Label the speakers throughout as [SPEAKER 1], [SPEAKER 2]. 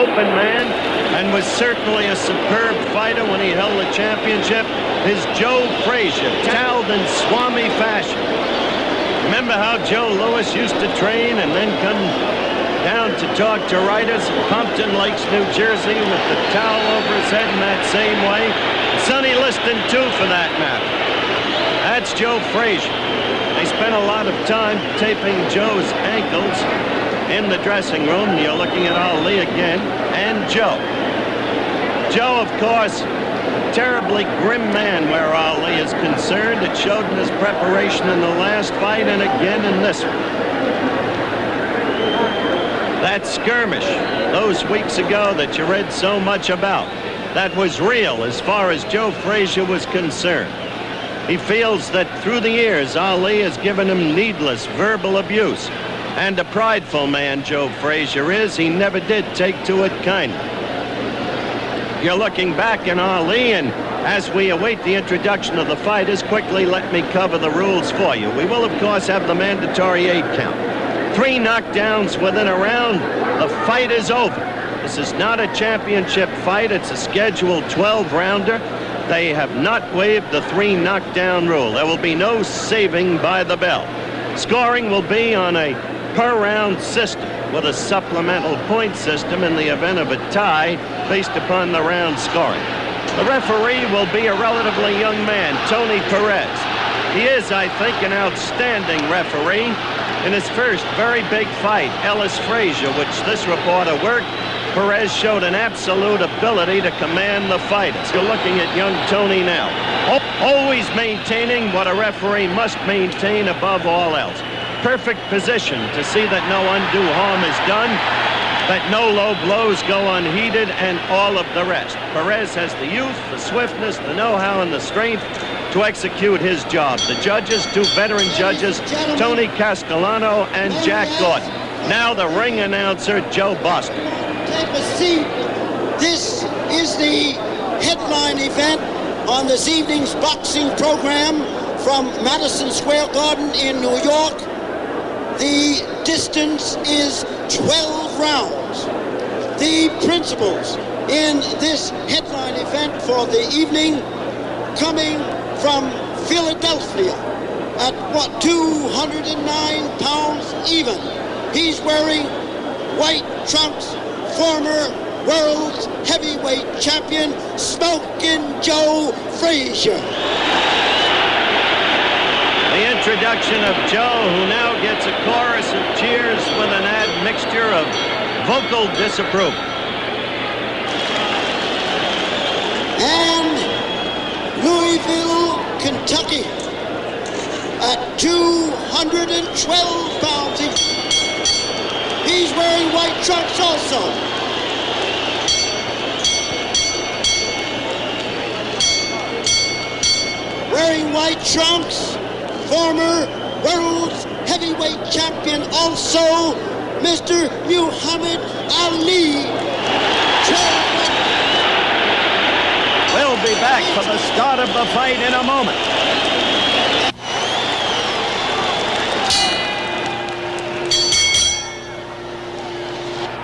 [SPEAKER 1] open man and was certainly a superb fighter when he held the championship is Joe Frazier, toweled in Swami fashion. Remember how Joe Louis used to train and then come down to talk to writers in Pompton Lakes, New Jersey, with the towel over his head in that same way? Sonny Liston, too, for that matter. That's Joe Frazier. They spent a lot of time taping Joe's ankles in the dressing room. You're looking at Ali again, and Joe. Joe, of course, a terribly grim man where Ali is concerned. It showed in his preparation in the last fight and again in this one. That skirmish those weeks ago that you read so much about, that was real as far as Joe Frazier was concerned. He feels that through the years, Ali has given him needless verbal abuse. And a prideful man Joe Frazier is, he never did take to it kindly. You're looking back in Ali, and as we await the introduction of the fighters, quickly let me cover the rules for you. We will, of course, have the mandatory 8 count. 3 knockdowns within a round, the fight is over. This is not a championship fight, it's a scheduled 12-rounder. They have not waived the 3 knockdown rule. There will be no saving by the bell. Scoring will be on a per-round system with a supplemental point system in the event of a tie based upon the round scoring. The referee will be a relatively young man, Tony Perez. He is, I think, an outstanding referee. In his first very big fight, Ellis Frazier, which this reporter worked, Perez showed an absolute ability to command the fighters. You're looking at young Tony now. Always maintaining what a referee must maintain above all else. Perfect position to see that no undue harm is done, that no low blows go unheeded, and all of the rest. Perez has the youth, the swiftness, the know-how, and the strength to execute his job. The judges, 2 veteran judges, Tony Castellano and Jack Gordon. Now the ring announcer, Joe Boston.
[SPEAKER 2] Take a seat. This is the headline event on this evening's boxing program from Madison Square Garden in New York. The distance is 12 rounds. The principals in this headline event for the evening, coming from Philadelphia at 209 pounds even. He's wearing white trunks, former world heavyweight champion, Smokin' Joe Frazier.
[SPEAKER 1] The introduction of Joe, who now gets a chorus of cheers with an admixture of vocal disapproval.
[SPEAKER 2] And Louisville, Kentucky, at 212 pounds. He's wearing white trunks also. Wearing white trunks, former world heavyweight champion also, Mr. Muhammad Ali.
[SPEAKER 1] We'll be back for the start of the fight in a moment.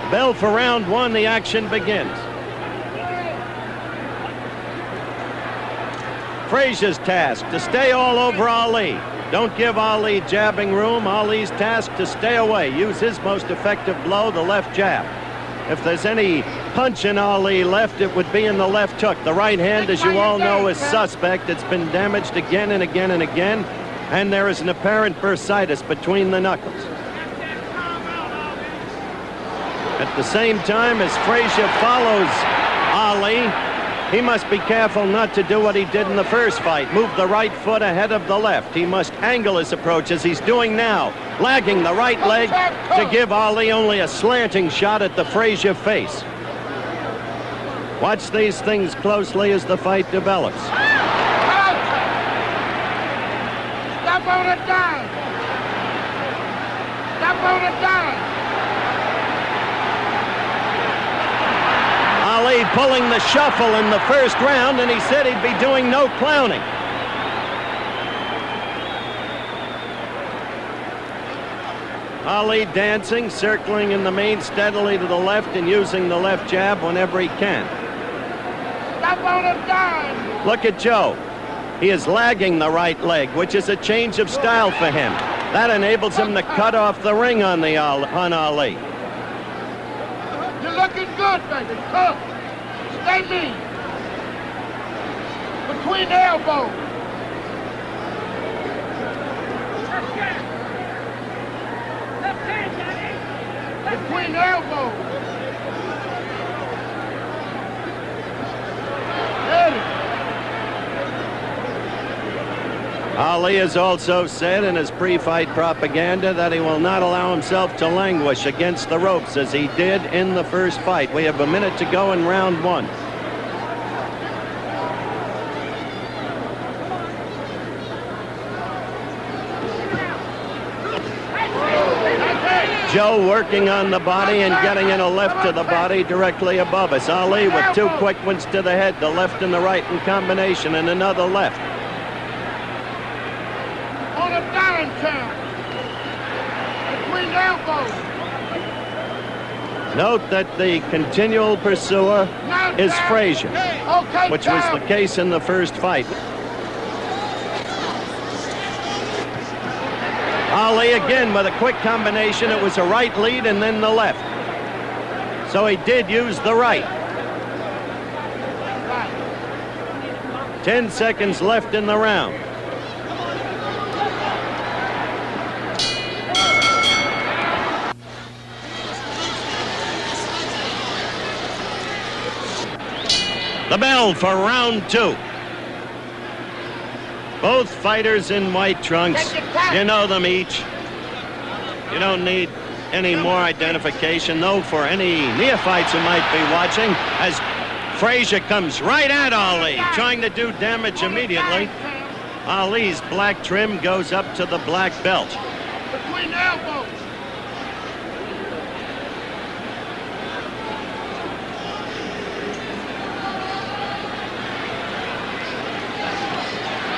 [SPEAKER 1] Bell for round 1, the action begins. Frazier's task to stay all over Ali. Don't give Ali jabbing room. Ali's task to stay away. Use his most effective blow, the left jab. If there's any punch in Ali left, it would be in the left hook. The right hand, as you all know, is suspect. It's been damaged again and again and again, and there is an apparent bursitis between the knuckles. At the same time, as Frazier follows Ali, he must be careful not to do what he did in the first fight, move the right foot ahead of the left. He must angle his approach as he's doing now, lagging the right leg to give Ali only a slanting shot at the Frazier face. Watch these things closely as the fight develops.
[SPEAKER 3] Stop on the dime! Stop on the dime!
[SPEAKER 1] Ali pulling the shuffle in the first round, and he said he'd be doing no clowning. Ali dancing, circling in the main steadily to the left and using the left jab whenever he can.
[SPEAKER 3] Stop on a dime.
[SPEAKER 1] Look at Joe. He is lagging the right leg, which is a change of style for him. That enables him to cut off the ring on Ali.
[SPEAKER 3] You're looking good, baby. Cook. Stay mean. Between the elbows. Between the elbows.
[SPEAKER 1] Ali has also said in his pre-fight propaganda that he will not allow himself to languish against the ropes as he did in the first fight. We have a minute to go in round one. Joe working on the body and getting in a left to the body directly above us. Ali with two quick ones to the head, the left and the right in combination, and another left.
[SPEAKER 3] On a dime count. Between the elbows.
[SPEAKER 1] Note that the continual pursuer is Frazier,
[SPEAKER 3] Okay,
[SPEAKER 1] which was the case in the first fight. Ali again with a quick combination. It was a right lead and then the left. So he did use the right. 10 seconds left in the round. The bell for round two. Both fighters in white trunks. You know them each. You don't need any more identification, though, for any neophytes who might be watching, as Frazier comes right at Ali, trying to do damage immediately. Ali's black trim goes up to the black belt.
[SPEAKER 3] Between the elbows.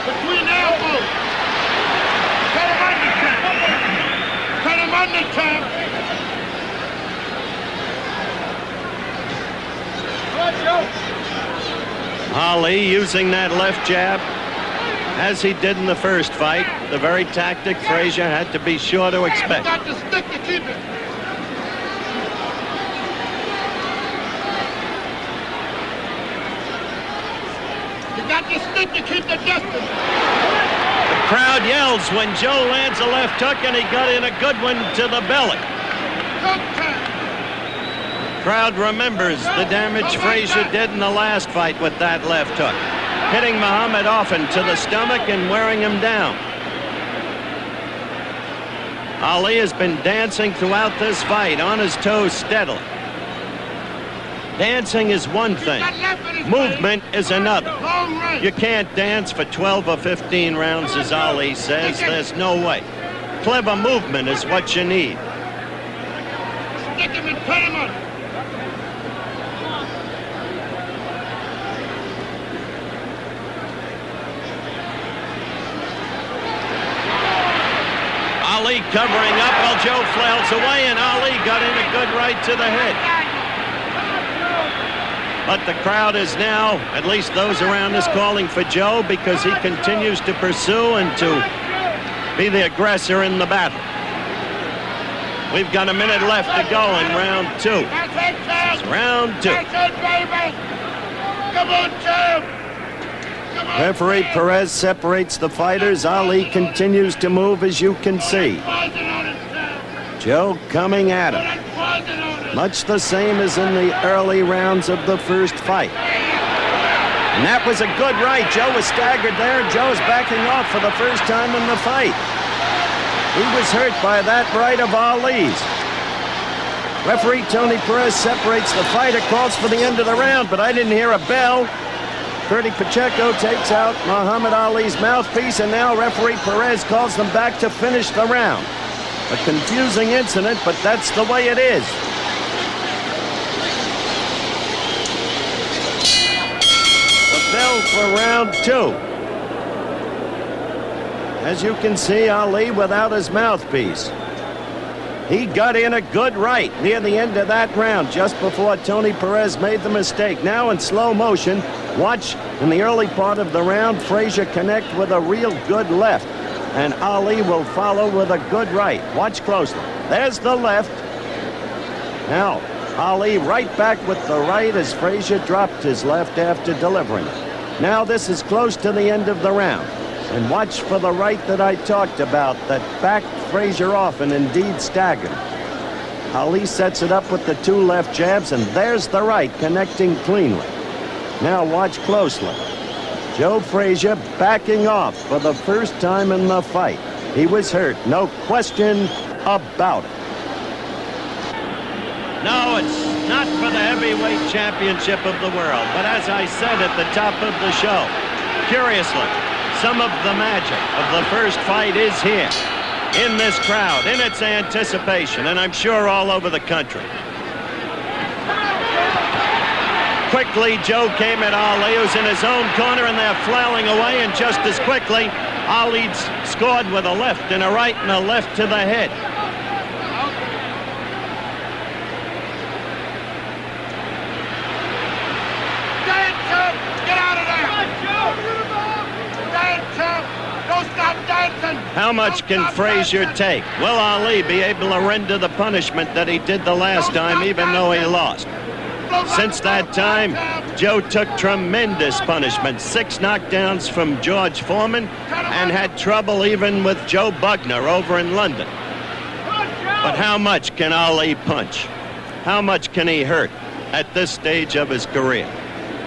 [SPEAKER 3] Between the elbows. Cut him under, champ. Cut him under, champ.
[SPEAKER 1] Ali using that left jab, as he did in the first fight, the very tactic Frazier had to be sure to expect.
[SPEAKER 3] You got the stick to keep it. You got the stick to keep the distance.
[SPEAKER 1] The crowd yells when Joe lands a left hook, and he got in a good one to the belly.
[SPEAKER 3] Cook time.
[SPEAKER 1] Crowd remembers the damage Frazier did in the last fight with that left hook, hitting Muhammad often to the stomach and wearing him down. Ali has been dancing throughout this fight, on his toes steadily. Dancing is one thing. Movement is another. You can't dance for 12 or 15 rounds, as Ali says. There's no way. Clever movement is what you need.
[SPEAKER 3] Stick him and cut him under.
[SPEAKER 1] Ali covering up while Joe flails away, and Ali got in a good right to the head. But the crowd is now, at least those around us, calling for Joe because he continues to pursue and to be the aggressor in the battle. We've got a minute left to go in round two.
[SPEAKER 3] That's it, champ.
[SPEAKER 1] It's round two.
[SPEAKER 3] That's it, baby. Come on, champ. Come on,
[SPEAKER 1] Referee
[SPEAKER 3] champ.
[SPEAKER 1] Perez separates the fighters. Ali continues to move, as you can see.
[SPEAKER 3] Poison on it, champ.
[SPEAKER 1] Joe coming at him.
[SPEAKER 3] Put poison on it.
[SPEAKER 1] Much the same as in the early rounds of the first fight. And that was a good right. Joe was staggered there. Joe's backing off for the first time in the fight. He was hurt by that right of Ali's. Referee Tony Perez separates the fighter, calls for the end of the round, but I didn't hear a bell. Bertie Pacheco takes out Muhammad Ali's mouthpiece, and now referee Perez calls them back to finish the round. A confusing incident, but that's the way it is. The bell for round two. As you can see, Ali without his mouthpiece. He got in a good right near the end of that round, just before Tony Perez made the mistake. Now in slow motion, watch in the early part of the round, Frazier connect with a real good left. And Ali will follow with a good right. Watch closely. There's the left. Now, Ali right back with the right as Frazier dropped his left after delivering it. Now this is close to the end of the round. And watch for the right that I talked about that backed Frazier off and indeed staggered. Ali sets it up with the two left jabs, and there's the right connecting cleanly. Now watch closely. Joe Frazier backing off for the first time in the fight. He was hurt, no question about it. No, it's not for the heavyweight championship of the world, but as I said at the top of the show, curiously, some of the magic of the first fight is here, in this crowd, in its anticipation, and I'm sure all over the country. Quickly, Joe came at Ali, who's in his own corner, and they're flailing away, and just as quickly, Ali scored with a left and a right and a left to the head.
[SPEAKER 3] Get out of there! Don't stop dancing!
[SPEAKER 1] How much can Frazier take? Will Ali be able to render the punishment that he did the last time, even though he lost? Since that time, Joe took tremendous punishment. 6 knockdowns from George Foreman, and had trouble even with Joe Bugner over in London. But how much can Ali punch? How much can he hurt at this stage of his career?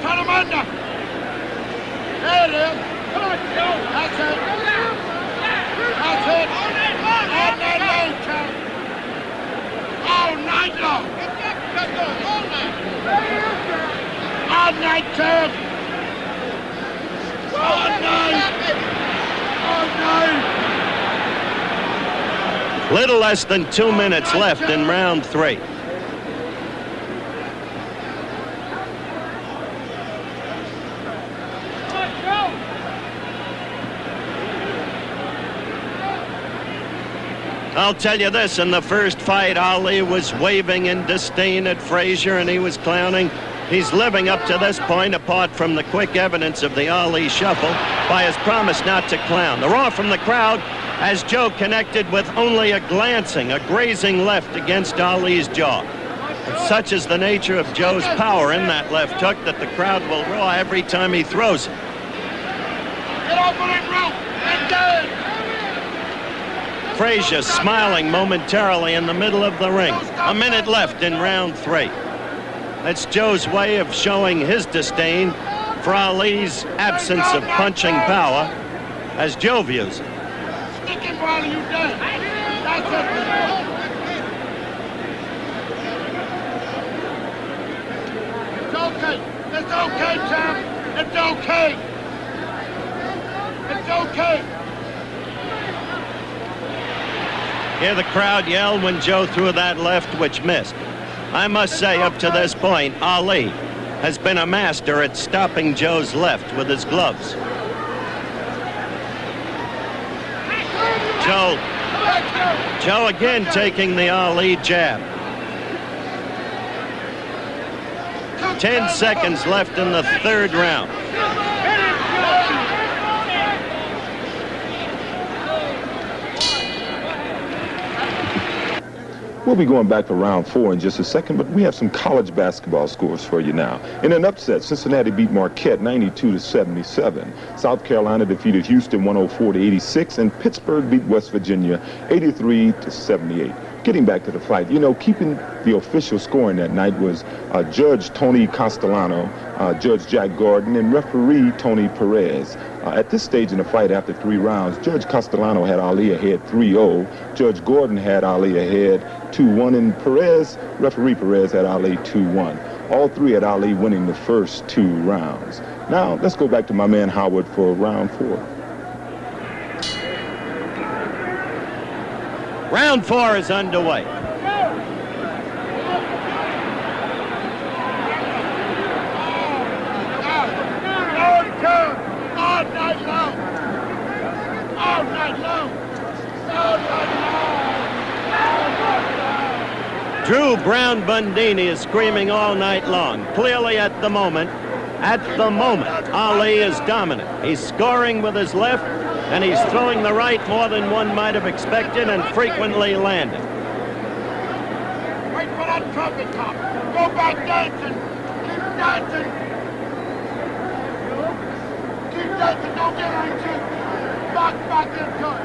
[SPEAKER 3] Turn him under! There it is! Come on, Joe! That's it! That's it! All night long, Joe! All night long! All night, Joe! All night! All night!
[SPEAKER 1] Little less than 2 minutes left in round 3. I'll tell you this, in the first fight, Ali was waving in disdain at Frazier, and he was clowning. He's living up to this point, apart from the quick evidence of the Ali shuffle, by his promise not to clown. The roar from the crowd as Joe connected with only a grazing left against Ali's jaw. And such is the nature of Joe's power in that left hook that the crowd will roar every time he throws it.
[SPEAKER 3] Get over that rope and do it!
[SPEAKER 1] Frazier smiling momentarily in the middle of the ring. A minute left in round 3. That's Joe's way of showing his disdain for Ali's absence of punching power, as Joe views it.
[SPEAKER 3] Stick him while you done. That's it. It's okay. It's okay, champ. It's okay. It's okay.
[SPEAKER 1] Hear the crowd yell when Joe threw that left, which missed. I must say, up to this point, Ali has been a master at stopping Joe's left with his gloves. Joe again taking the Ali jab. 10 seconds left in the 3rd round.
[SPEAKER 4] We'll be going back to round 4 in just a second, but we have some college basketball scores for you now. In an upset, Cincinnati beat Marquette 92-77. South Carolina defeated Houston 104-86, and Pittsburgh beat West Virginia 83-78. Getting back to the fight, you know, keeping the official scoring that night was Judge Tony Castellano, Judge Jack Gordon, and referee Tony Perez. At this stage in the fight, after 3 rounds, Judge Castellano had Ali ahead 3-0. Judge Gordon had Ali ahead 2-1, and referee Perez had Ali 2-1. All 3 had Ali winning the first 2 rounds. Now, let's go back to my man Howard for round 4.
[SPEAKER 1] Round 4 is underway.
[SPEAKER 3] All night long. All night long. All night long.
[SPEAKER 1] Drew Brown Bundini is screaming all night long. Clearly at the moment, Ali is dominant. He's scoring with his left, and he's throwing the right more than one might have expected and frequently landing.
[SPEAKER 3] Wait for that trumpet top. Go back dancing. Keep dancing. Keep dancing. Don't get anxious. Box back into it.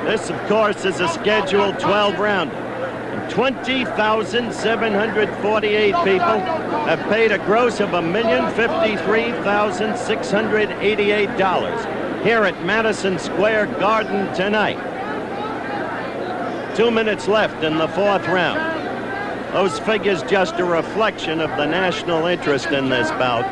[SPEAKER 1] This, of course, is a scheduled 12-rounder. 20,748 people have paid a gross of $1,053,688 here at Madison Square Garden tonight. 2 minutes left in the fourth round. Those figures just a reflection of the national interest in this bout.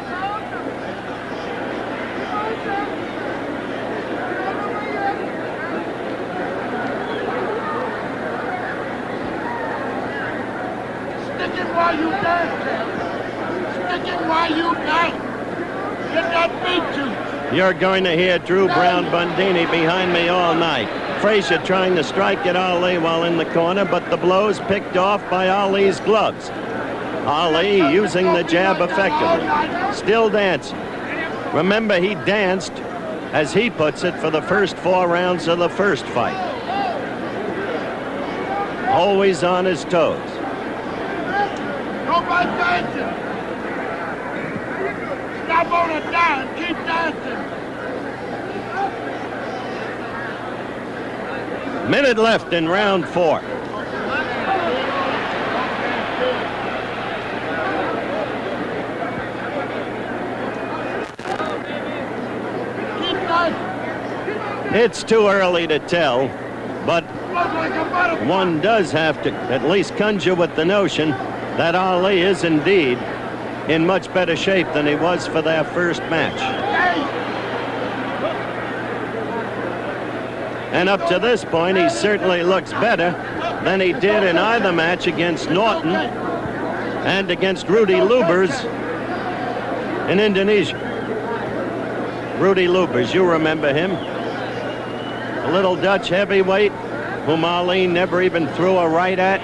[SPEAKER 3] While you dance, sticking while you dance. Get that beat to.
[SPEAKER 1] You're going to hear Drew Brown Bundini behind me all night. Frazier trying to strike at Ali while in the corner, but the blows picked off by Ali's gloves. Ali using the jab effectively. Still dancing. Remember, he danced, as he puts it, for the first 4 rounds of the first fight. Always on his toes.
[SPEAKER 3] Go by dancing. Stop on a dime. Keep dancing.
[SPEAKER 1] Minute left in round 4.
[SPEAKER 3] Keep dancing.
[SPEAKER 1] It's too early to tell, but one does have to at least conjure with the notion that Ali is indeed in much better shape than he was for their first match. And up to this point, he certainly looks better than he did in either match against Norton and against Rudy Lubers in Indonesia. Rudy Lubers, you remember him. A little Dutch heavyweight whom Ali never even threw a right at.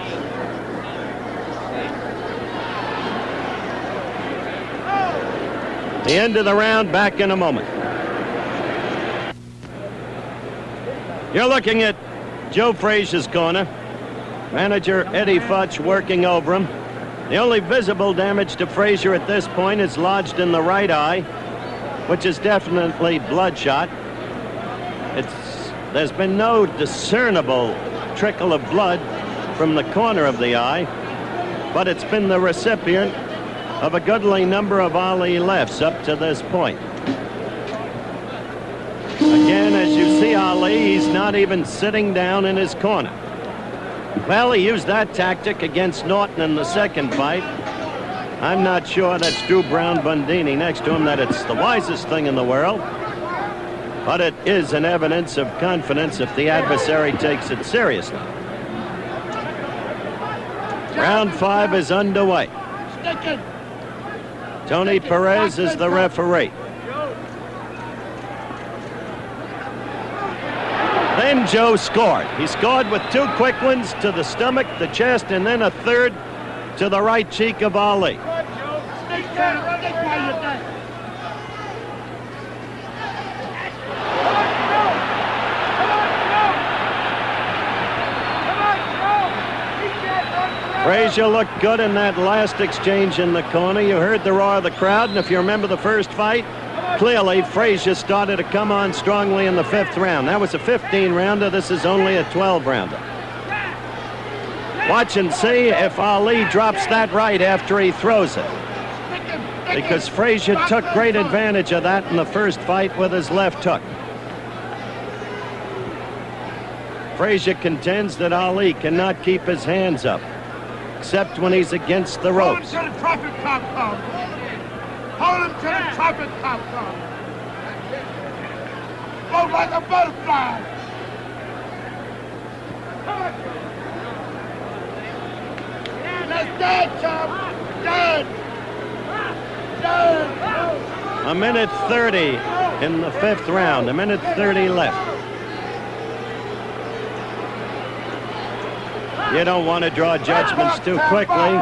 [SPEAKER 1] The end of the round, back in a moment. You're looking at Joe Frazier's corner. Manager Eddie Futch working over him. The only visible damage to Frazier at this point is lodged in the right eye, which is definitely bloodshot. There's been no discernible trickle of blood from the corner of the eye, but it's been the recipient of a goodly number of Ali lefts up to this point. Again, as you see Ali, he's not even sitting down in his corner. Well, he used that tactic against Norton in the second fight. I'm not sure that's Drew Brown Bundini next to him that it's the wisest thing in the world, but it is an evidence of confidence if the adversary takes it seriously. Round 5 is underway. Tony Perez is the referee. Then Joe scored. He scored with 2 quick ones to the stomach, the chest, and then a third to the right cheek of Ali. Frazier looked good in that last exchange in the corner. You heard the roar of the crowd, and if you remember the first fight, clearly Frazier started to come on strongly in the 5th round. That was a 15-rounder. This is only a 12-rounder. Watch and see if Ali drops that right after he throws it, because Frazier took great advantage of that in the first fight with his left hook. Frazier contends that Ali cannot keep his hands up, except when he's against the ropes.
[SPEAKER 3] Hold him to the trumpet top come. Hold him to the trumpet top come. Go like a butterfly. Let's dance, chum. Dance. Dance.
[SPEAKER 1] A minute 30 in the 5th round. A minute 30 left. You don't want to draw judgments too quickly,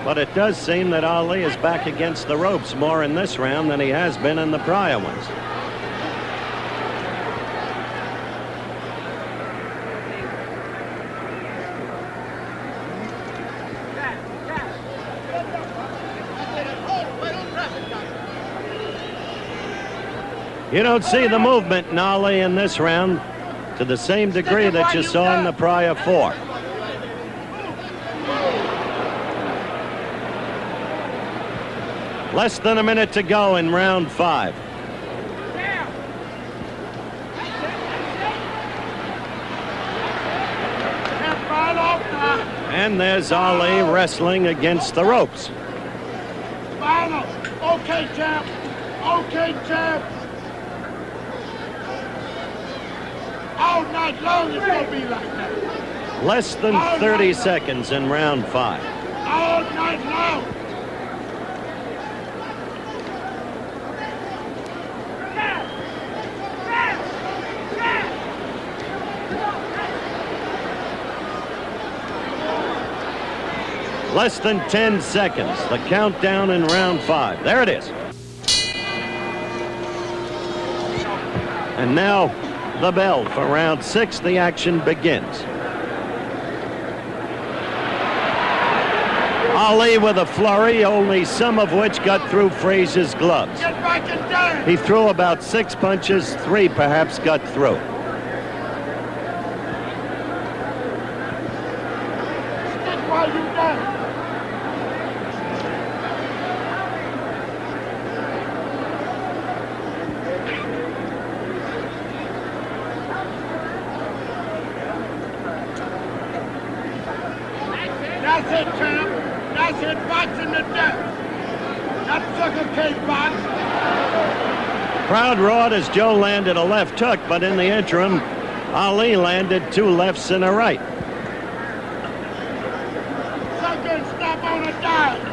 [SPEAKER 1] but it does seem that Ali is back against the ropes more in this round than he has been in the prior ones. You don't see the movement in Ali in this round to the same degree that you saw in the prior four. Less than a minute to go in round 5. And there's Ali wrestling against the ropes.
[SPEAKER 3] Final. Okay, champ. Okay, champ. All night long it's going to be like that.
[SPEAKER 1] Less than 30 seconds in round 5.
[SPEAKER 3] All night long.
[SPEAKER 1] Less than 10 seconds. The countdown in round 5. There it is. And now the bell for round 6. The action begins. Ali with a flurry, only some of which got through Frazier's gloves.
[SPEAKER 3] Get back and down.
[SPEAKER 1] He threw about 6 punches, 3 perhaps got through.
[SPEAKER 3] Stick while you down. That's it, champ. That's it, boxing to death. That sucker cage box.
[SPEAKER 1] Crowd roared as Joe landed a left hook, but in the interim, Ali landed 2 lefts and a right.
[SPEAKER 3] Sucker, stop on a dime.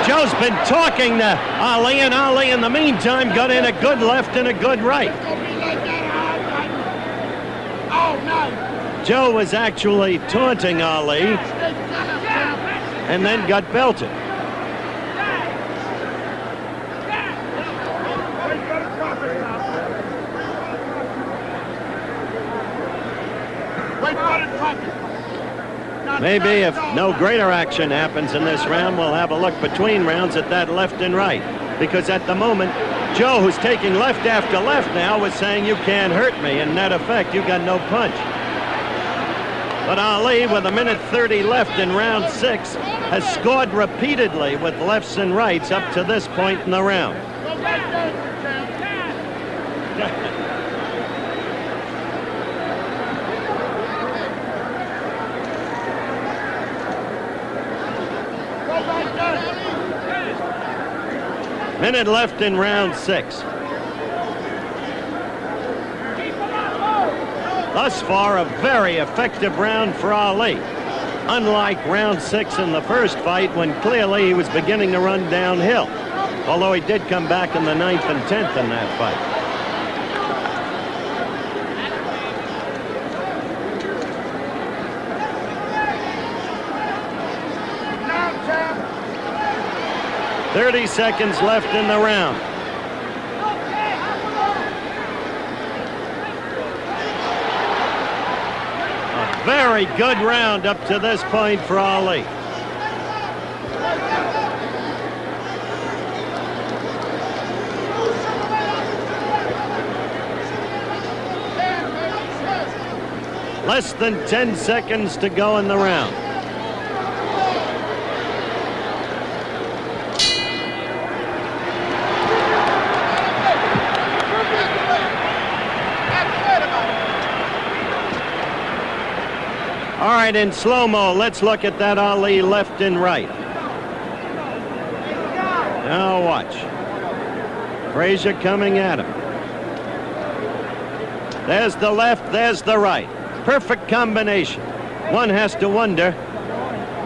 [SPEAKER 1] Joe's been talking to Ali, and Ali in the meantime got in a good left and a good right.
[SPEAKER 3] It's gonna be like that all night.
[SPEAKER 1] Joe was actually taunting Ali
[SPEAKER 3] Stick down, champ.
[SPEAKER 1] and then got belted.
[SPEAKER 3] Wait for the profit now. Wait for the profit. Now,
[SPEAKER 1] Maybe if
[SPEAKER 3] that's
[SPEAKER 1] no
[SPEAKER 3] all.
[SPEAKER 1] greater action happens in this round, we'll have a look between rounds at that left and right. Because at the moment, Joe, who's taking left after left now, was saying, you can't hurt me. In net effect, you got no punch. But Ali, with 1:30 left in round 6, has scored repeatedly with lefts and rights up to this point in the round.
[SPEAKER 3] Go back there, champ. Go back there.
[SPEAKER 1] Minute left in round 6. Thus far, a very effective round for Ali. Unlike round 6 in the first fight, when clearly he was beginning to run downhill. Although he did come back in the 9th and 10th in that fight.
[SPEAKER 3] Now, champ.
[SPEAKER 1] 30 seconds left in the round. Very good round up to this point for Ali. Less than 10 seconds to go in the round. All right, in slow-mo, let's look at that Ali left and right. Now watch. Frazier coming at him. There's the left, there's the right. Perfect combination. One has to wonder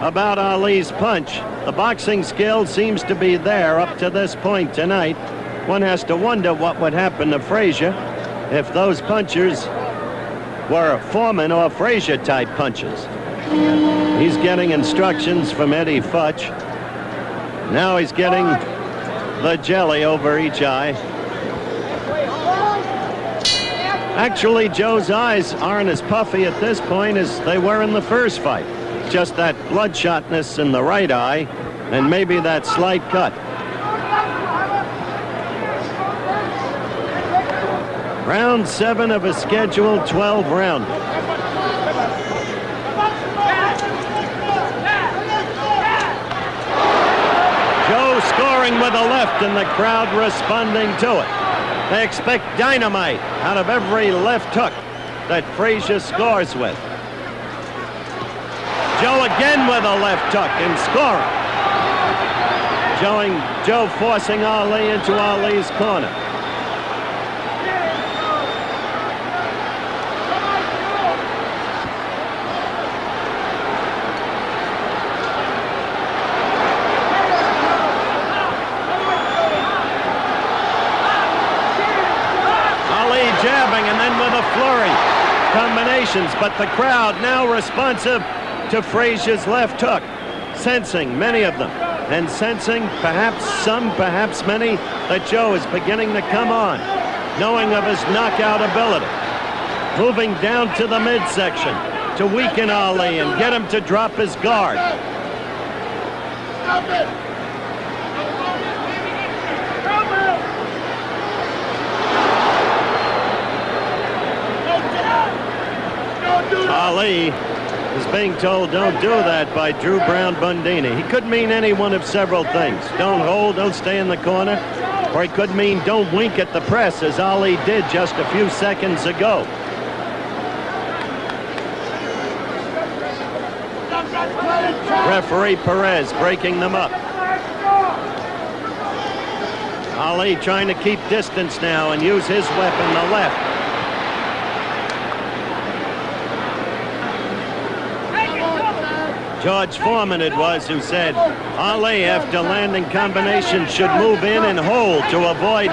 [SPEAKER 1] about Ali's punch. The boxing skill seems to be there up to this point tonight. One has to wonder what would happen to Frazier if those punchers were Foreman or Frazier type punches. He's getting instructions from Eddie Futch. Now he's getting the jelly over each eye. Actually, Joe's eyes aren't as puffy at this point as they were in the first fight. Just that bloodshotness in the right eye and maybe that slight cut. Round 7 of a scheduled 12-round. Joe scoring with a left and the crowd responding to it. They expect dynamite out of every left hook that Frazier scores with. Joe again with a left hook and scoring. Joe forcing Ali into Ali's corner. Jabbing and then with a flurry combinations, but the crowd now responsive to Frazier's left hook, sensing many of them, and sensing perhaps some, perhaps many, that Joe is beginning to come on, knowing of his knockout ability, moving down to the midsection to weaken Ali and get him to drop his guard. Ali is being told don't do that by Drew Brown Bundini. He could mean any one of several things. Don't hold, don't stay in the corner. Or he could mean don't wink at the press, as Ali did just a few seconds ago. Referee Perez breaking them up. Ali trying to keep distance now and use his weapon, the left. George Foreman it was who said Ali, after landing combinations, should move in and hold to avoid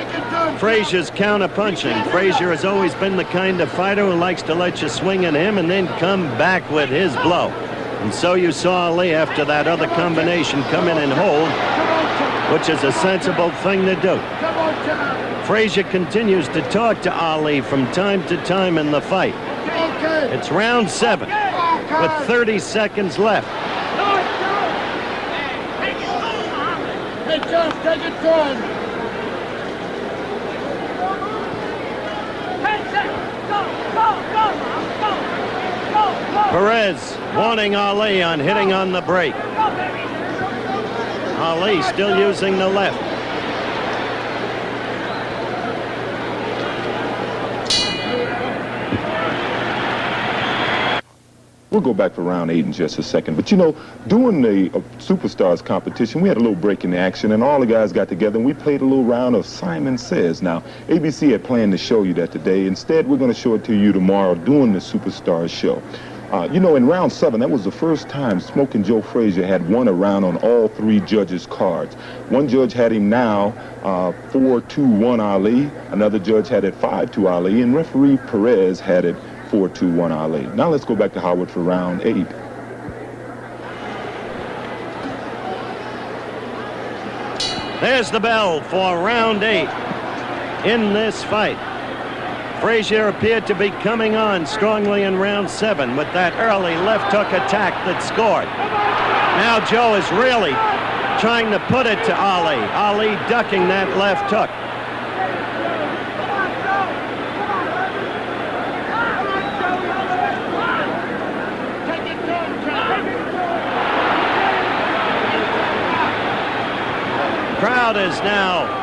[SPEAKER 1] Frazier's counter-punching. Frazier has always been the kind of fighter who likes to let you swing at him and then come back with his blow. And so you saw Ali, after that other combination, come in and hold, which is a sensible thing to do. Frazier continues to talk to Ali from time to time in the fight. It's round 7 with 30 seconds left.
[SPEAKER 3] Hey, Josh, take your time.
[SPEAKER 1] Perez warning Ali on hitting on the break. Ali still using the left.
[SPEAKER 4] We'll go back for round 8 in just a second. But, you know, during the Superstars competition, we had a little break in the action, and all the guys got together, and we played a little round of Simon Says. Now, ABC had planned to show you that today. Instead, we're going to show it to you tomorrow during the Superstars show. You know, in round 7, that was the first time Smoking Joe Frazier had won a round on all 3 judges' cards. One judge had him now 4-2-1 Ali. Another judge had it 5-2 Ali, and referee Perez had it 4-2-1 Ali. Now let's go back to Howard for round 8.
[SPEAKER 1] There's the bell for round 8 in this fight. Frazier appeared to be coming on strongly in round 7 with that early left hook attack that scored. Now Joe is really trying to put it to Ali. Ali ducking that left hook. Crowd is now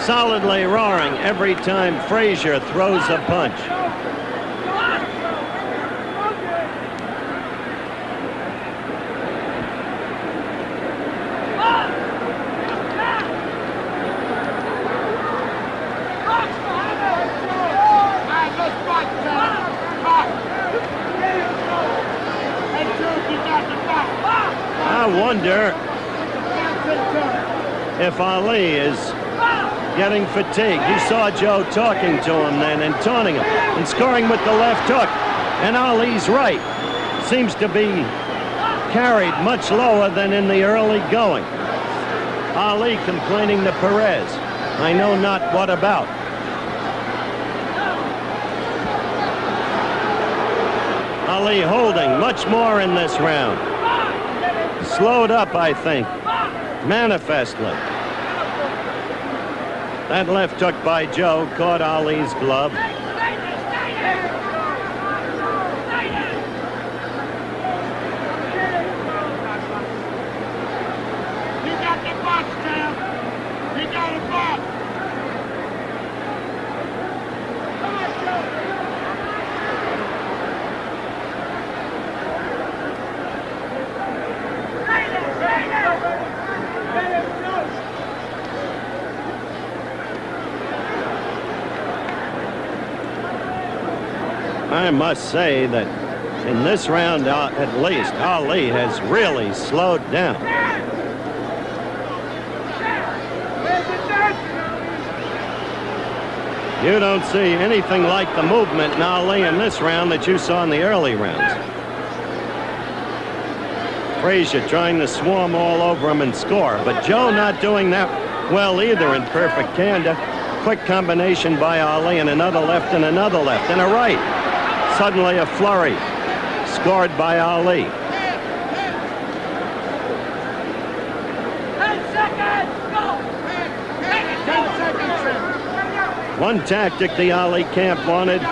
[SPEAKER 1] solidly roaring every time Frazier throws a punch. I wonder if Ali is getting fatigued. You saw Joe talking to him then and taunting him and scoring with the left hook. And Ali's right. Seems to be carried much lower than in the early going. Ali complaining to Perez. I know not what about. Ali holding much more in this round. Slowed up, I think, manifestly. That left hook by Joe caught Ali's glove.
[SPEAKER 3] You got the box, Cam. You got a box. Come on, Joe.
[SPEAKER 1] I must say that in this round, at least, Ali has really slowed down. You don't see anything like the movement in Ali in this round that you saw in the early rounds. Frazier trying to swarm all over him and score, but Joe not doing that well either in perfect candor. Quick combination by Ali and another left and another left and a right. Suddenly a flurry scored by Ali.
[SPEAKER 3] 10 seconds, go! 10 seconds.
[SPEAKER 1] One tactic the Ali camp wanted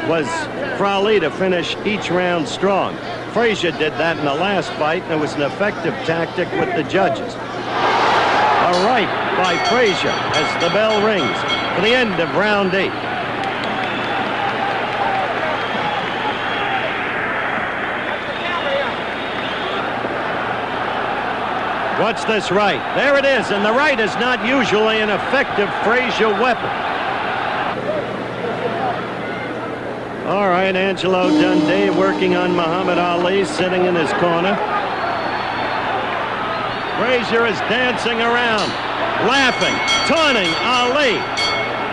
[SPEAKER 1] was for Ali to finish each round strong. Frazier did that in the last fight, and it was an effective tactic with the judges. A right by Frazier as the bell rings for the end of round 8. Watch this right. There it is, and the right is not usually an effective Frazier weapon. All right, Angelo Dundee working on Muhammad Ali, sitting in his corner. Frazier is dancing around, laughing, taunting Ali.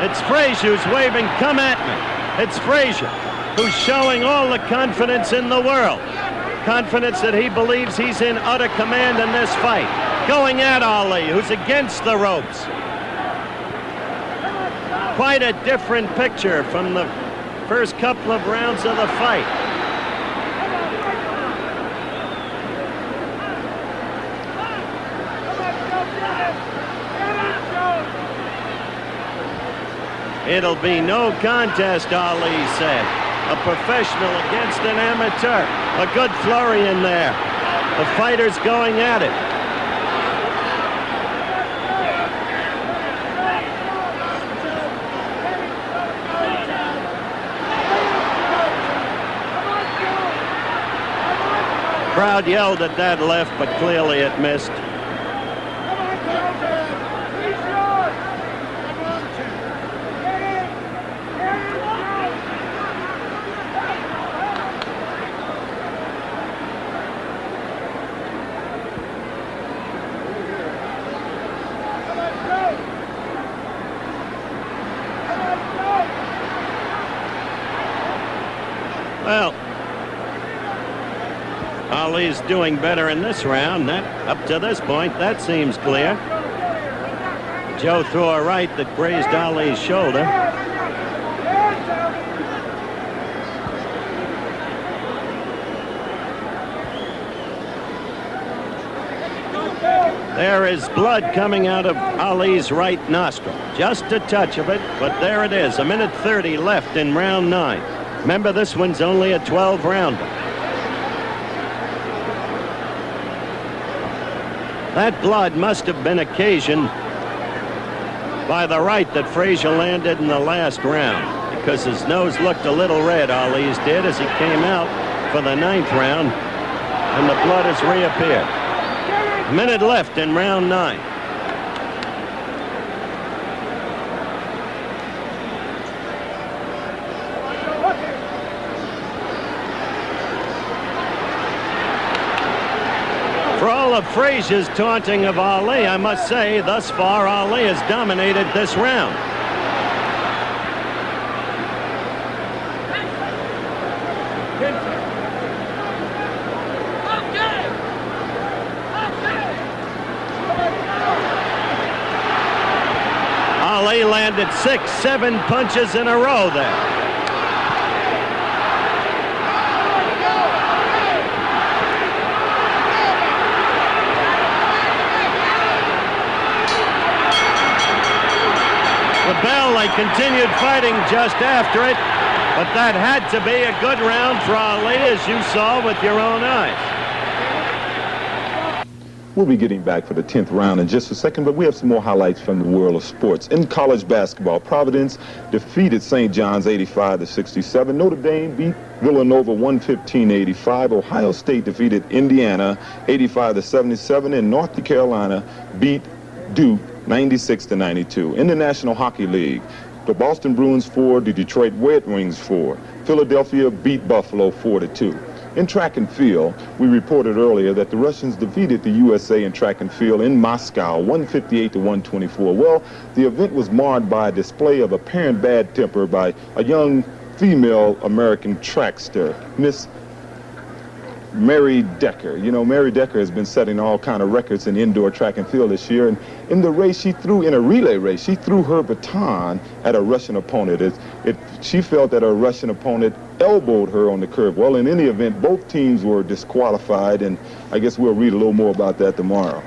[SPEAKER 1] It's Frazier who's waving, "Come at me." It's Frazier who's showing all the confidence in the world. Confidence that he believes he's in utter command in this fight. Going at Ali, who's against the ropes. Quite a different picture from the first couple of rounds of the fight. It'll be no contest, Ali said. A professional against an amateur. A good flurry in there. The fighters going at it. Crowd yelled at that left, but clearly it missed. Well, Ali's doing better in this round. That, up to this point, that seems clear. Joe threw a right that grazed Ali's shoulder. There is blood coming out of Ali's right nostril. Just a touch of it, but there it is. 1:30 left in round 9. Remember, this one's only a 12-rounder. That blood must have been occasioned by the right that Frazier landed in the last round, because his nose looked a little red, Ali's did, as he came out for the 9th round, and the blood has reappeared. A minute left in round 9. For all all of Frazier's taunting of Ali, I must say, thus far, Ali has dominated this round. Ali landed 6-7 punches in a row there. The bell, they continued fighting just after it, but that had to be a good round for Ali, as you saw with your own eyes.
[SPEAKER 4] We'll be getting back for the 10th round in just a second, but we have some more highlights from the world of sports. In college basketball, Providence defeated St. John's 85-67. Notre Dame beat Villanova 115-85. Ohio State defeated Indiana 85-77, and North Carolina beat Duke 96-92. In the National Hockey League, the Boston Bruins 4, the Detroit Red Wings 4. Philadelphia beat Buffalo 4-2. In track and field, we reported earlier that the Russians defeated the USA in track and field in Moscow 158-124. Well, the event was marred by a display of apparent bad temper by a young female American trackster, Miss Mary Decker. You know, Mary Decker has been setting all kind of records in indoor track and field this year, and in the race in a relay race, she threw her baton at a Russian opponent. She felt that her Russian opponent elbowed her on the curve. Well, in any event, both teams were disqualified, and I guess we'll read a little more about that tomorrow.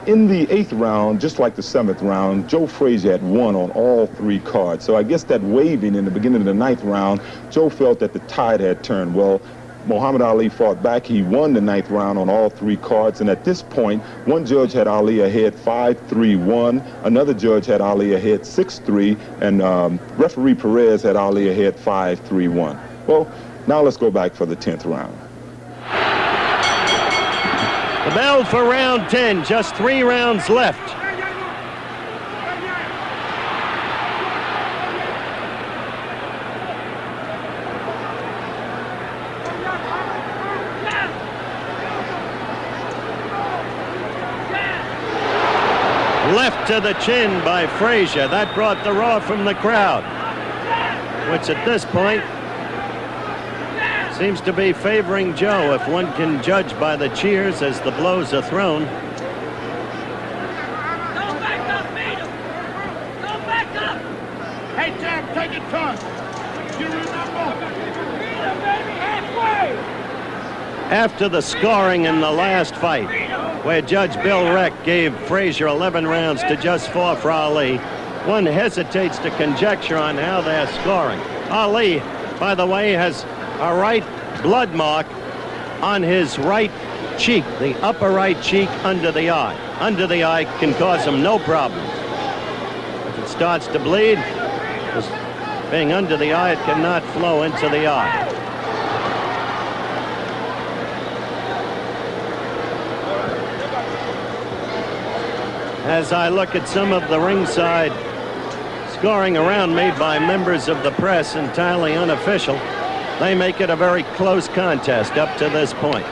[SPEAKER 4] In the 8th round, just like the 7th round, Joe Frazier had won on all 3 cards. So I guess that waving in the beginning of the 9th round, Joe felt that the tide had turned. Well, Muhammad Ali fought back. He won the 9th round on all 3 cards, and at this point, one judge had Ali ahead 5-3-1, another judge had Ali ahead 6-3, and referee Perez had Ali ahead 5-3-1. Well, now let's go back for the 10th round.
[SPEAKER 1] The bell for round 10, just 3 rounds left. Left to the chin by Frazier. That brought the roar from the crowd, which at this point seems to be favoring Joe, if one can judge by the cheers as the blows are thrown.
[SPEAKER 3] Don't back up, beat him. Don't back up. Hey, Jam, take it tough. You remember? Beat him, baby, halfway.
[SPEAKER 1] After the scoring in the last fight, where Judge Bill Reck gave Frazier 11 rounds to just 4 for Ali, one hesitates to conjecture on how they're scoring. Ali, by the way, has a right blood mark on his right cheek, the upper right cheek under the eye. Under the eye can cause him no problem. If it starts to bleed, being under the eye, it cannot flow into the eye. As I look at some of the ringside scoring around made by members of the press, entirely unofficial, they make it a very close contest up to this point.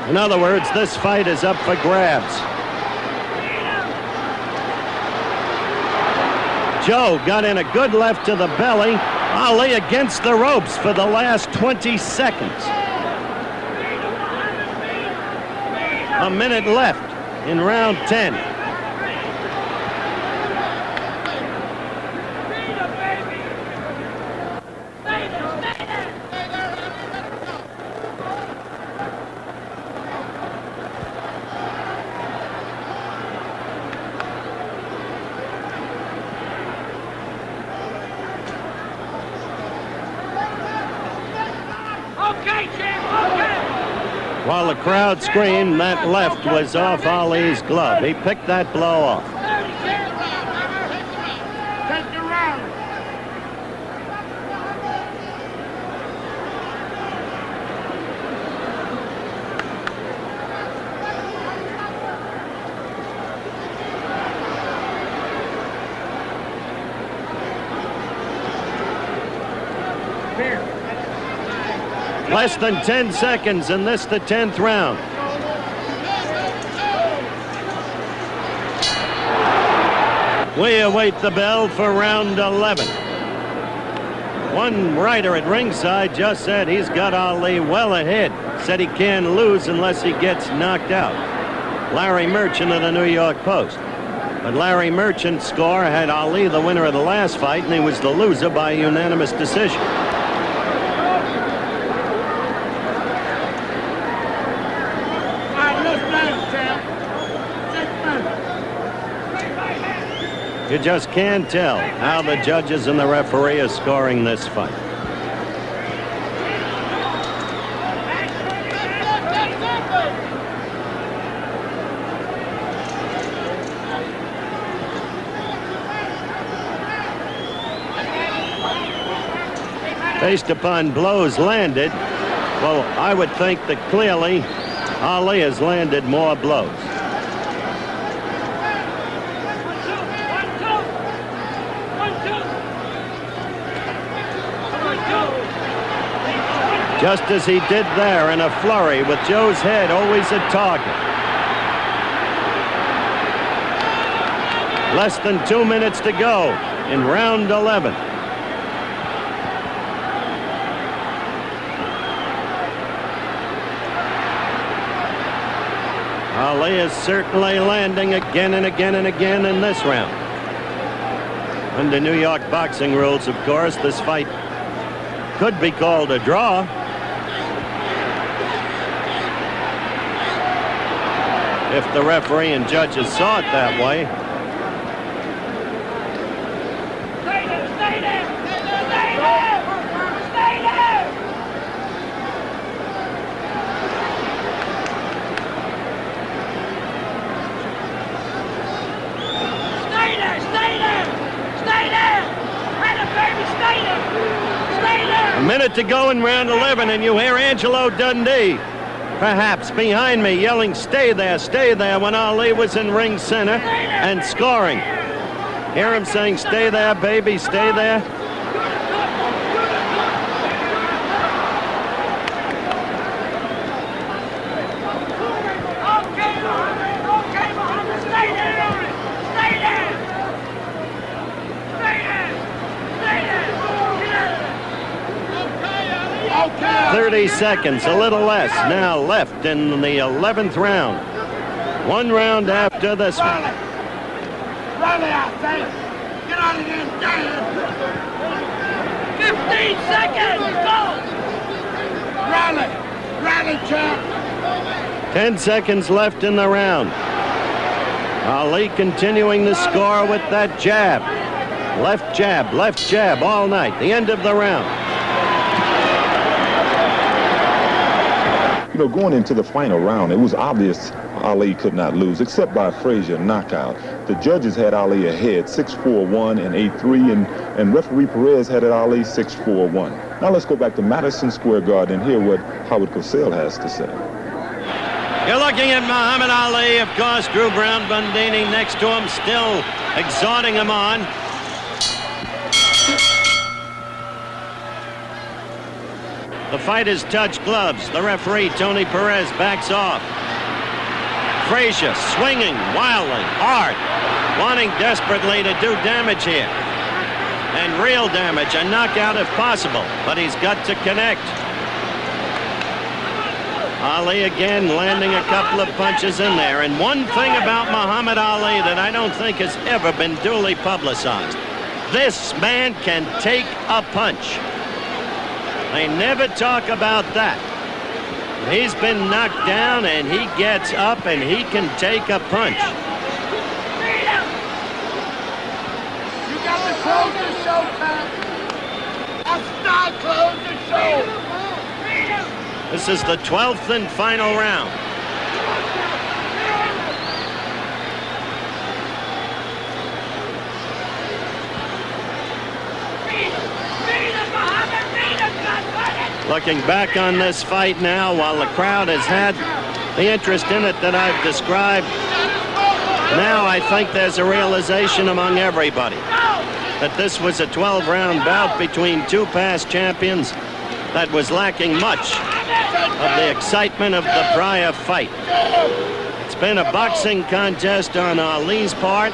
[SPEAKER 1] In other words, this fight is up for grabs. Joe got in a good left to the belly. Ali against the ropes for the last 20 seconds. A minute left in round 10. While the crowd screamed, that left was off Ali's glove. He picked that blow off.
[SPEAKER 3] Take the round.
[SPEAKER 1] Less than 10 seconds in this, the 10th round. We await the bell for round 11. One writer at ringside just said he's got Ali well ahead. Said he can't lose unless he gets knocked out. Larry Merchant of the New York Post. But Larry Merchant's score had Ali the winner of the last fight, and he was the loser by unanimous decision. You just can't tell how the judges and the referee are scoring this fight. Based upon blows landed, well, I would think that clearly Ali has landed more blows. Just as he did there in a flurry, with Joe's head always a target. Less than 2 minutes to go in round 11. Ali is certainly landing again and again and again in this round. Under New York boxing rules, of course, this fight could be called a draw. If the referee and judges saw it that way.
[SPEAKER 3] Stay there! Stay there! Stay there! Stay there!
[SPEAKER 1] 1 minute to go in round 11, and you hear Angelo Dundee, perhaps behind me, yelling, stay there, when Ali was in ring center and scoring. Hear him saying, stay there, baby, stay there.
[SPEAKER 3] Okay, Muhammad, stay there! Stay there! Stay there! Stay there! Okay!
[SPEAKER 1] 30 seconds, a little less, now left in the 11th round. One round after this one.
[SPEAKER 3] Riley, I say, get out of there, damn! 15 seconds, go! Riley, champ!
[SPEAKER 1] 10 seconds left in the round. Ali continuing to score with that jab. Left jab all night. The end of the round.
[SPEAKER 4] You know, going into the final round, it was obvious Ali could not lose, except by a Frazier knockout. The judges had Ali ahead, 6-4-1 and 8-3, and referee Perez had it Ali 6-4-1. Now let's go back to Madison Square Garden and hear what Howard Cosell has to say.
[SPEAKER 1] You're looking at Muhammad Ali, of course, Drew Brown Bundini next to him, still exhorting him on. The fighters touch gloves. The referee, Tony Perez, backs off. Frazier swinging wildly, hard, wanting desperately to do damage here. And real damage, a knockout if possible, but he's got to connect. Ali again landing a couple of punches in there. And one thing about Muhammad Ali that I don't think has ever been duly publicized. This man can take a punch. They never talk about that. He's been knocked down and he gets up and he can take a punch.
[SPEAKER 3] You got to close the show, Tom. That's not close the show.
[SPEAKER 1] This is the 12th and final round. Looking back on this fight now, while the crowd has had the interest in it that I've described, now I think there's a realization among everybody that this was a 12-round bout between two past champions that was lacking much of the excitement of the prior fight. It's been a boxing contest on Ali's part,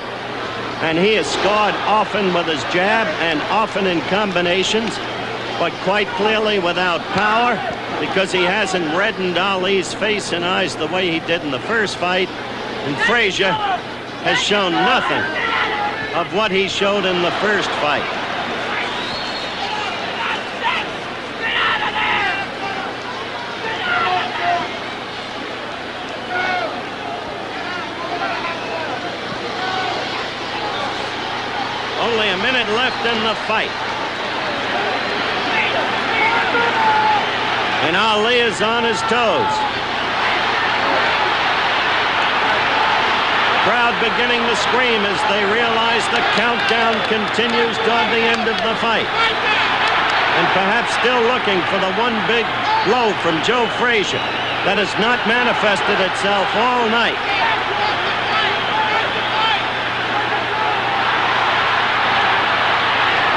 [SPEAKER 1] and he has scored often with his jab and often in combinations, but quite clearly without power, because he hasn't reddened Ali's face and eyes the way he did in the first fight. And Frazier has shown nothing of what he showed in the first fight. Only a minute left in the fight. And Ali is on his toes. Crowd beginning to scream as they realize the countdown continues toward the end of the fight. And perhaps still looking for the one big blow from Joe Frazier that has not manifested itself all night.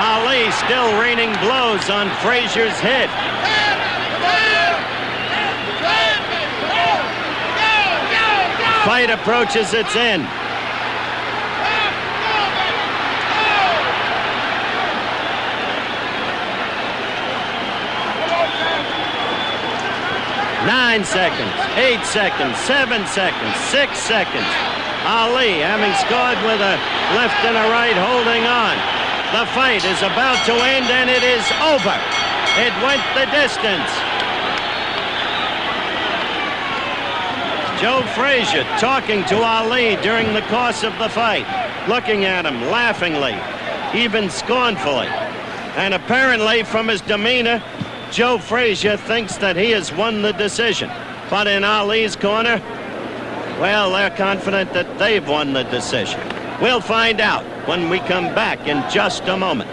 [SPEAKER 1] Ali still raining blows on Frazier's head. Fight approaches its end. Nine seconds, 8 seconds, 7 seconds, 6 seconds. Ali, having scored with a left and a right, holding on. The fight is about to end, and it is over. It went the distance. Joe Frazier talking to Ali during the course of the fight, looking at him laughingly, even scornfully. And apparently from his demeanor, Joe Frazier thinks that he has won the decision. But in Ali's corner, well, they're confident that they've won the decision. We'll find out when we come back in just a moment.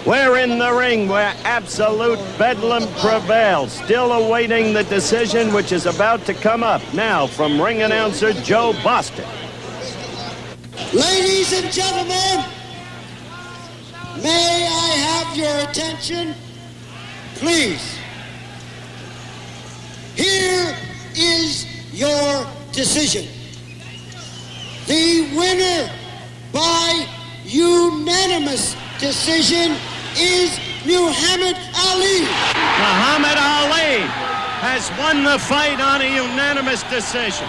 [SPEAKER 1] We're in the ring where absolute bedlam prevails, still awaiting the decision which is about to come up now from ring announcer Joe Boston.
[SPEAKER 2] Ladies and gentlemen, may I have your attention, please? Here is your decision. The winner by unanimous decision is Muhammad Ali.
[SPEAKER 1] Muhammad Ali has won the fight on a unanimous decision.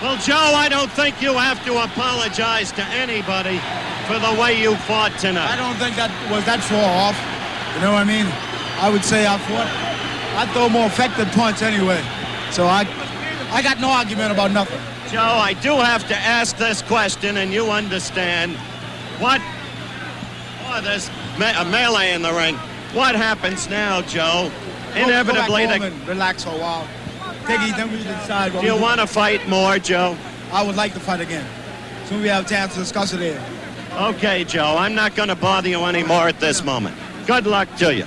[SPEAKER 1] Well, Joe, I don't think you have to apologize to anybody for the way you fought tonight.
[SPEAKER 5] I don't think that was that far off. You know what I mean? I would say I throw a more effective punch anyway. So I got no argument about nothing.
[SPEAKER 1] Joe, I do have to ask this question, and you understand. There's a melee in the ring. What happens now, Joe? Inevitably,
[SPEAKER 5] go back home and relax for a while. Then we decide.
[SPEAKER 1] Do you want to fight more, Joe?
[SPEAKER 5] I would like to fight again. Soon we have a chance to discuss it here.
[SPEAKER 1] Okay, Joe. I'm not going to bother you anymore at this moment. Good luck to you.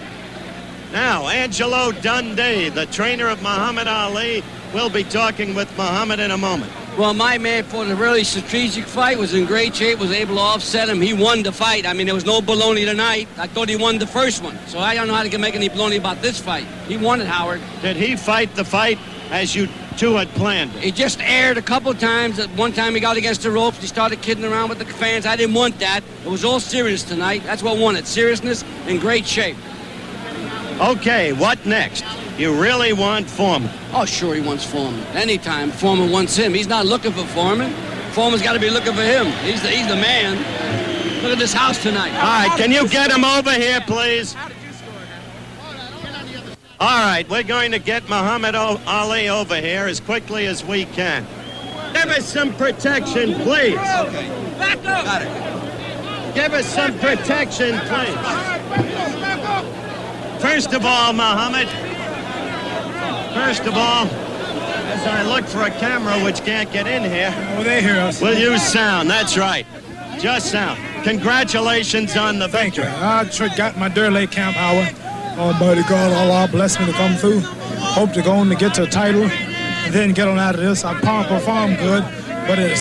[SPEAKER 1] Now, Angelo Dundee, the trainer of Muhammad Ali, will be talking with Muhammad in a moment.
[SPEAKER 6] Well, my man fought a really strategic fight, was in great shape, was able to offset him. He won the fight. I mean, there was no baloney tonight. I thought he won the first one. So I don't know how to make any baloney about this fight. He won it, Howard.
[SPEAKER 1] Did he fight the fight as you two had planned it?
[SPEAKER 6] He just aired a couple of times. At one time he got against the ropes. He started kidding around with the fans. I didn't want that. It was all serious tonight. That's what won it. Seriousness and great shape.
[SPEAKER 1] Okay, what next? You really want Foreman?
[SPEAKER 6] Oh, sure, he wants Foreman. Anytime Foreman wants him. He's not looking for Foreman. Foreman's got to be looking for him. He's the man. Look at this house tonight.
[SPEAKER 1] All right, can you get him over here, please? All right, we're going to get Muhammad Ali over here as quickly as we can. Give us some protection, please.
[SPEAKER 6] Back up. Got it.
[SPEAKER 1] Give us some protection, please. First of all, Muhammad, as I look for a camera which can't get in here,
[SPEAKER 5] Oh, they hear us.
[SPEAKER 1] we'll use sound. That's right. Just sound. Congratulations on the victory.
[SPEAKER 5] I got my Durley camp hour. Almighty God, Allah bless me to come through. Hope to go on to get to a title and then get on out of this. I perform good, but it's